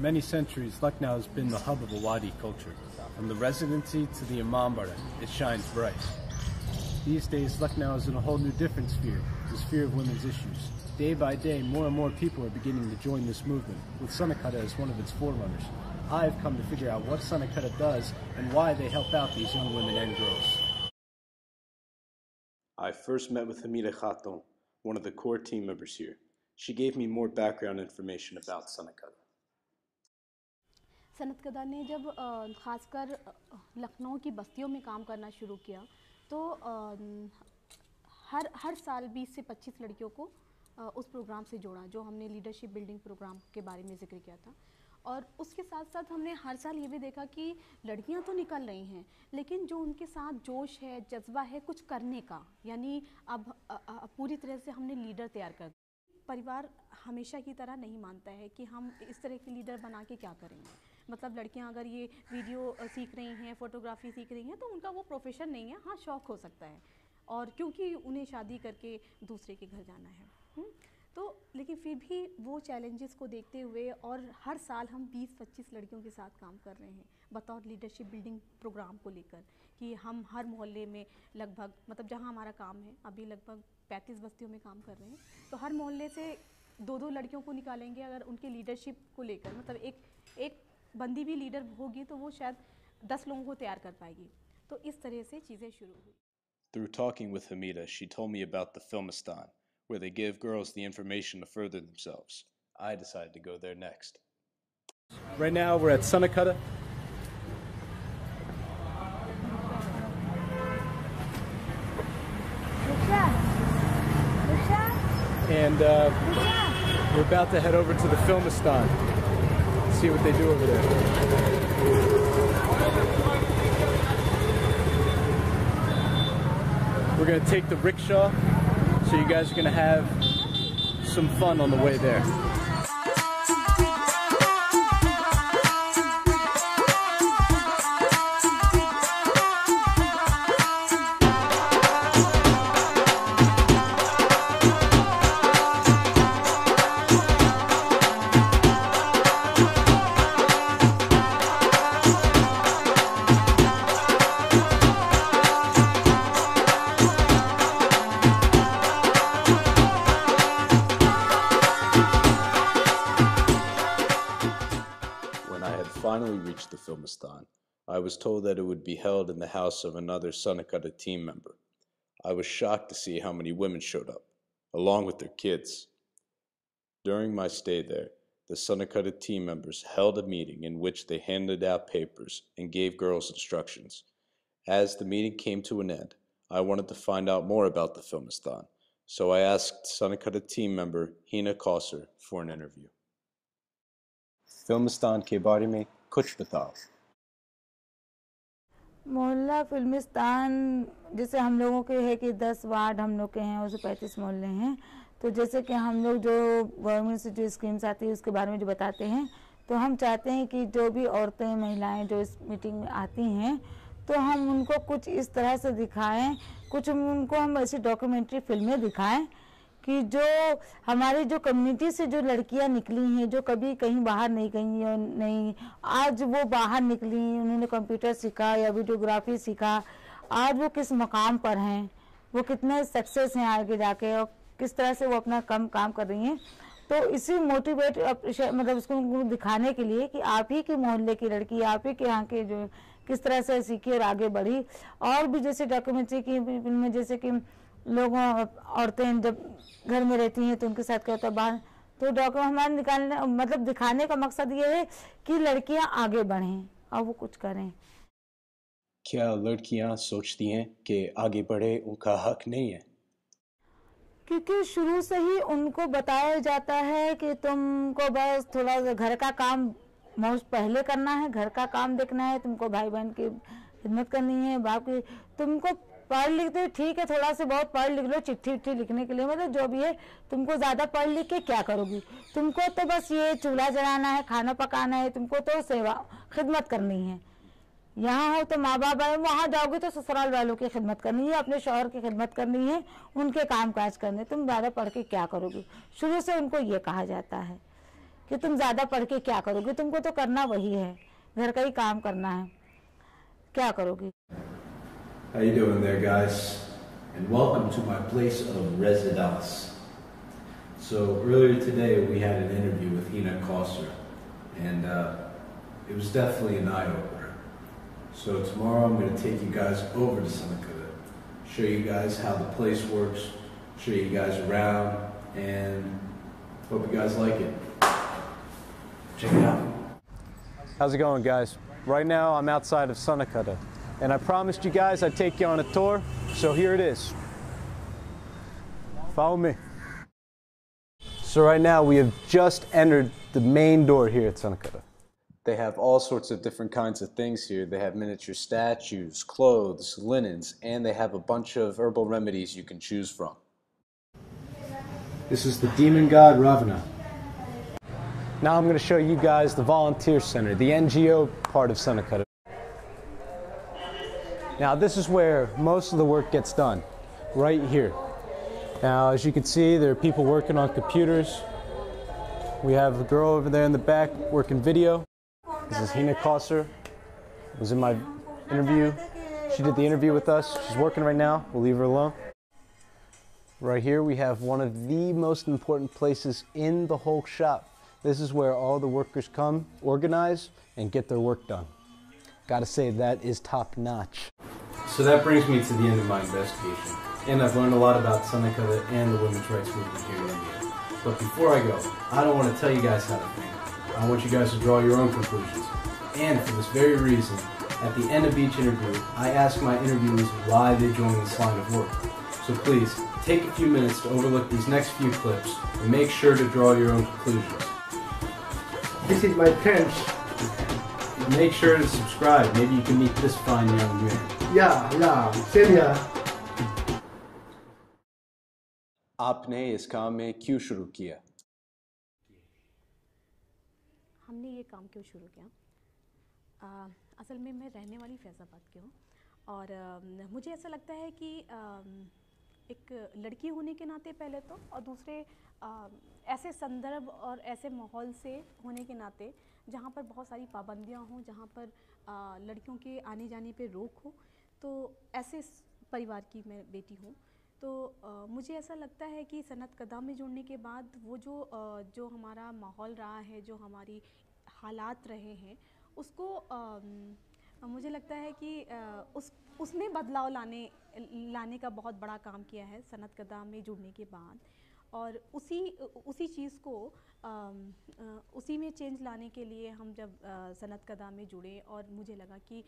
many centuries, Lucknow has been the hub of Awadhi culture. From the residency to the Imambara, it shines bright. These days, Lucknow is in a whole new different sphere, the sphere of women's issues. Day by day, more and more people are beginning to join this movement, with Sanakata as one of its forerunners. I've come to figure out what Sanakata does and why they help out these young women and girls. I first met with Hamida Khatun, one of the core team members here. She gave me more background information about Sanakata. सनतकदा ने जब ख़ासकर लखनऊ की बस्तियों में काम करना शुरू किया तो हर साल 20 से 25 लड़कियों को उस प्रोग्राम से जोड़ा जो हमने लीडरशिप बिल्डिंग प्रोग्राम के बारे में जिक्र किया था। और उसके साथ साथ हमने हर साल ये भी देखा कि लड़कियां तो निकल रही हैं लेकिन जो उनके साथ जोश है, जज्बा है कुछ करने का, यानी अब पूरी तरह से हमने लीडर तैयार कर। परिवार हमेशा की तरह नहीं मानता है कि हम इस तरह के लीडर बना के क्या करेंगे। मतलब लड़कियां अगर ये वीडियो सीख रही हैं, फ़ोटोग्राफी सीख रही हैं तो उनका वो प्रोफेशन नहीं है, हाँ शौक़ हो सकता है, और क्योंकि उन्हें शादी करके दूसरे के घर जाना है। तो लेकिन फिर भी वो चैलेंजेस को देखते हुए और हर साल हम 20-25 लड़कियों के साथ काम कर रहे हैं बतौर लीडरशिप बिल्डिंग प्रोग्राम को लेकर कि हम हर मोहल्ले में लगभग, मतलब जहां हमारा काम है अभी लगभग 35 बस्तियों में काम कर रहे हैं, तो हर मोहल्ले से 2-2 लड़कियों को निकालेंगे अगर उनके लीडरशिप को लेकर। मतलब एक बंदी भी लीडर होगी तो वो शायद 10 लोगों को तैयार कर पाएगी। तो इस तरह से चीज़ें शुरू हुई। Through talking with Hamida, she told me about the Filmistan, where they give girls the information to further themselves. I decided to go there next. Right now we're at Sanakata. And we're about to head over to the Filmistan, see what they do over there. We're going to take the rickshaw, so you guys are going to have some fun on the way there. Finally reached the Filmistan, I was told that it would be held in the house of another Sanakata team member. I was shocked to see how many women showed up, along with their kids. During my stay there, the Sanakata team members held a meeting in which they handed out papers and gave girls instructions. As the meeting came to an end, I wanted to find out more about the Filmistan, so I asked Sanakata team member Hina Kausar for an interview. Filmistaan के बारे में कुछ बताओ। मोहल्ला फिल्मिस्तान जैसे हम लोगों के है कि 10 वार्ड हम लोग के हैं, उससे 35 मोहल्ले हैं। तो जैसे कि हम लोग जो गवर्नमेंट से जो स्कीम्स आती है उसके बारे में जो बताते हैं, तो हम चाहते हैं कि जो भी औरतें महिलाएं जो इस मीटिंग में आती हैं तो हम उनको कुछ इस तरह से दिखाएं, कुछ उनको हम ऐसी डॉक्यूमेंट्री फिल्में दिखाएं कि जो हमारी जो कम्युनिटी से जो लड़कियां निकली हैं, जो कभी कहीं बाहर नहीं गई नहीं, आज वो बाहर निकली, उन्होंने कंप्यूटर सीखा या वीडियोग्राफी सीखा, आज वो किस मकाम पर हैं, वो कितने सक्सेस हैं आगे जाके और किस तरह से वो अपना काम कर रही हैं। तो इसी मोटिवेट मतलब उसको दिखाने के लिए कि आप ही के मोहल्ले की लड़की, आप ही के यहाँ के जो किस तरह से सीखी और आगे बढ़ी। और भी जैसे डॉक्यूमेंट्री की फिल्में, जैसे कि लोगों औरतें जब घर में रहती हैं तो उनके साथ क्या होता है बाहर, तो डॉक्यूमेंट हमारे निकालने मतलब दिखाने का मकसद ये है कि लड़कियां आगे बढ़ें और वो कुछ करें। क्या लड़कियां सोचती हैं कि आगे बढ़े उनका हक नहीं है? क्योंकि शुरू से ही उनको बताया जाता है कि तुमको बस थोड़ा घर का काम पहले करना है, घर का काम देखना है, तुमको भाई बहन की खिदमत करनी है, बाप की, तुमको पढ़ लिखते ठीक है, थोड़ा से बहुत पढ़ लिख लो, चिट्ठी लिखने के लिए मतलब जो भी है, तुमको ज़्यादा पढ़ लिख के क्या करोगी, तुमको तो बस ये चूल्हा जलाना है, खाना पकाना है, तुमको तो सेवा खिदमत करनी है। यहाँ हो तो माँ बाप है, वहाँ जाओगे तो ससुराल वालों की खिदमत करनी है, अपने शौहर की खिदमत करनी है, उनके काम काज करने, तुम ज़्यादा पढ़ के क्या करोगी। शुरू से उनको ये कहा जाता है कि तुम ज़्यादा पढ़ के क्या करोगे, तुमको तो करना वही है, घर का ही काम करना है, क्या करोगे। How you doing there, guys? And welcome to my place of residence. So earlier today we had an interview with Hina Kosser, and it was definitely an eye-opener. So tomorrow I'm going to take you guys over to Sanakota, show you guys how the place works, show you guys around, and hope you guys like it. Check it out. How's it going, guys? Right now I'm outside of Sanakota, and I promised you guys I'd take you on a tour, so here it is. Follow me. So right now we have just entered the main door here at Sanakota. They have all sorts of different kinds of things here. They have miniature statues, clothes, linens, and they have a bunch of herbal remedies you can choose from. This is the demon god Ravana. Now I'm going to show you guys the volunteer center, the NGO part of Sanakota. Now this is where most of the work gets done, right here. Now as you can see, there are people working on computers. We have a girl over there in the back working video. This is Hina Kosser. Was in my interview. She did the interview with us. She's working right now. We'll leave her alone. Right here we have one of the most important places in the whole shop. This is where all the workers come, organize, and get their work done. Gotta say, that is top notch. So that brings me to the end of my investigation, and I've learned a lot about Sanakota and the women's rights movement here in India. But before I go, I don't want to tell you guys how to think. I want you guys to draw your own conclusions. And for this very reason, at the end of each interview, I ask my interviewees why they joined this line of work. So please, take a few minutes to overlook these next few clips and make sure to draw your own conclusions. This is my tent. Make sure to subscribe. Maybe you can meet this fine young man. Yeah, same here. आपने इस काम में क्यों शुरू किया? हमने ये काम क्यों शुरू किया? असल में मैं रहने वाली फैज़ाबाद की हूँ और मुझे ऐसा लगता है कि एक लड़की होने के नाते पहले तो, और दूसरे ऐसे संदर्भ और ऐसे माहौल से होने के नाते जहाँ पर बहुत सारी पाबंदियाँ हों, जहाँ पर लड़कियों के आने जाने पे रोक हो, तो ऐसे परिवार की मैं बेटी हूँ। तो मुझे ऐसा लगता है कि सनत कदा में जुड़ने के बाद वो जो हमारा माहौल रहा है, जो हमारी हालात रहे हैं, उसको मुझे लगता है कि उसमें बदलाव लाने का बहुत बड़ा काम किया है सनत कदा में जुड़ने के बाद, और उसी चीज़ को उसी में चेंज लाने के लिए हम जब सनत कदा में जुड़े, और मुझे लगा कि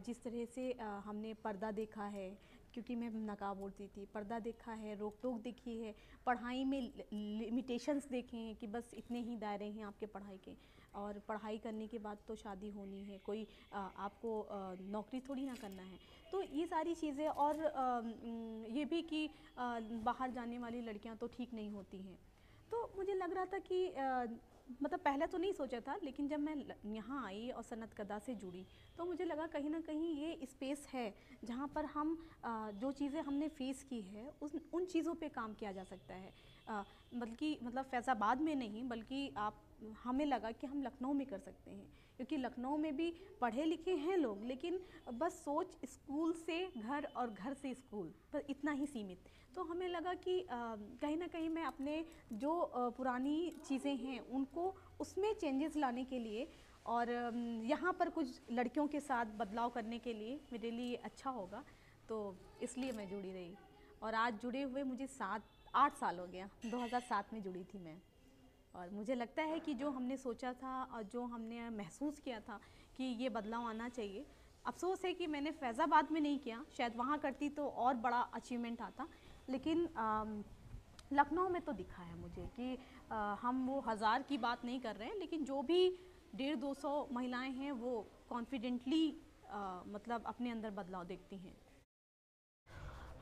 जिस तरह से हमने पर्दा देखा है, क्योंकि मैं नकाब ओढ़ती थी, पर्दा देखा है, रोक टोक देखी है, पढ़ाई में लिमिटेशंस देखे हैं कि बस इतने ही दायरे हैं आपके पढ़ाई के, और पढ़ाई करने के बाद तो शादी होनी है, कोई आपको नौकरी थोड़ी ना करना है। तो ये सारी चीज़ें, और ये भी कि बाहर जाने वाली लड़कियां तो ठीक नहीं होती हैं। तो मुझे लग रहा था कि मतलब पहले तो नहीं सोचा था, लेकिन जब मैं यहाँ आई और सनत कदा से जुड़ी तो मुझे लगा कहीं ना कहीं ये स्पेस है जहाँ पर हम जो चीज़ें हमने फेस की है उन चीज़ों पे काम किया जा सकता है। बल्कि मतलब फैज़ाबाद में नहीं, बल्कि हमें लगा कि हम लखनऊ में कर सकते हैं, क्योंकि लखनऊ में भी पढ़े लिखे हैं लोग, लेकिन बस सोच स्कूल से घर और घर से स्कूल, बस इतना ही सीमित। तो हमें लगा कि कहीं ना कहीं मैं अपने जो पुरानी चीज़ें हैं उनको उसमें चेंजेस लाने के लिए, और यहाँ पर कुछ लड़कियों के साथ बदलाव करने के लिए मेरे लिए अच्छा होगा, तो इसलिए मैं जुड़ी रही। और आज जुड़े हुए मुझे 8 साल हो गया, 2007 में जुड़ी थी मैं। और मुझे लगता है कि जो हमने सोचा था और जो हमने महसूस किया था कि ये बदलाव आना चाहिए, अफसोस है कि मैंने फैज़ाबाद में नहीं किया, शायद वहाँ करती तो और बड़ा अचीवमेंट आता, लेकिन लखनऊ में तो दिखा है मुझे कि हम वो 1000 की बात नहीं कर रहे हैं, लेकिन जो भी 150-200 महिलाएं हैं वो कॉन्फिडेंटली मतलब अपने अंदर बदलाव देखती हैं।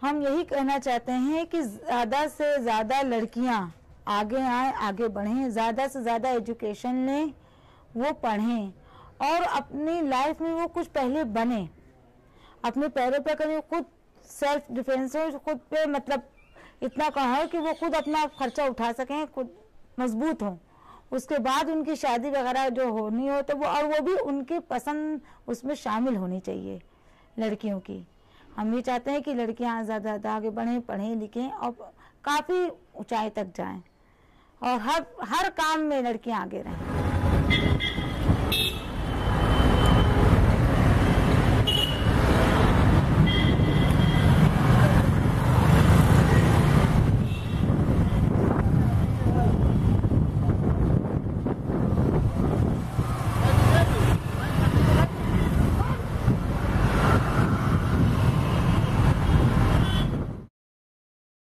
हम यही कहना चाहते हैं कि ज़्यादा से ज़्यादा लड़कियां आगे आएँ, आगे बढ़ें, ज़्यादा से ज़्यादा एजुकेशन लें, वो पढ़ें और अपनी लाइफ में वो कुछ पहले बने, अपने पैरों पे करें, खुद सेल्फ डिफेंस हो, खुद पे मतलब इतना कहा है कि वो खुद अपना खर्चा उठा सकें, खुद मजबूत हों। उसके बाद उनकी शादी वगैरह जो होनी हो तो वो भी उनकी पसंद उसमें शामिल होनी चाहिए लड़कियों की। हम ये चाहते हैं कि लड़कियां ज़्यादा आगे बढ़ें, पढ़ें लिखें और काफ़ी ऊंचाई तक जाएं और हर काम में लड़कियां आगे रहें।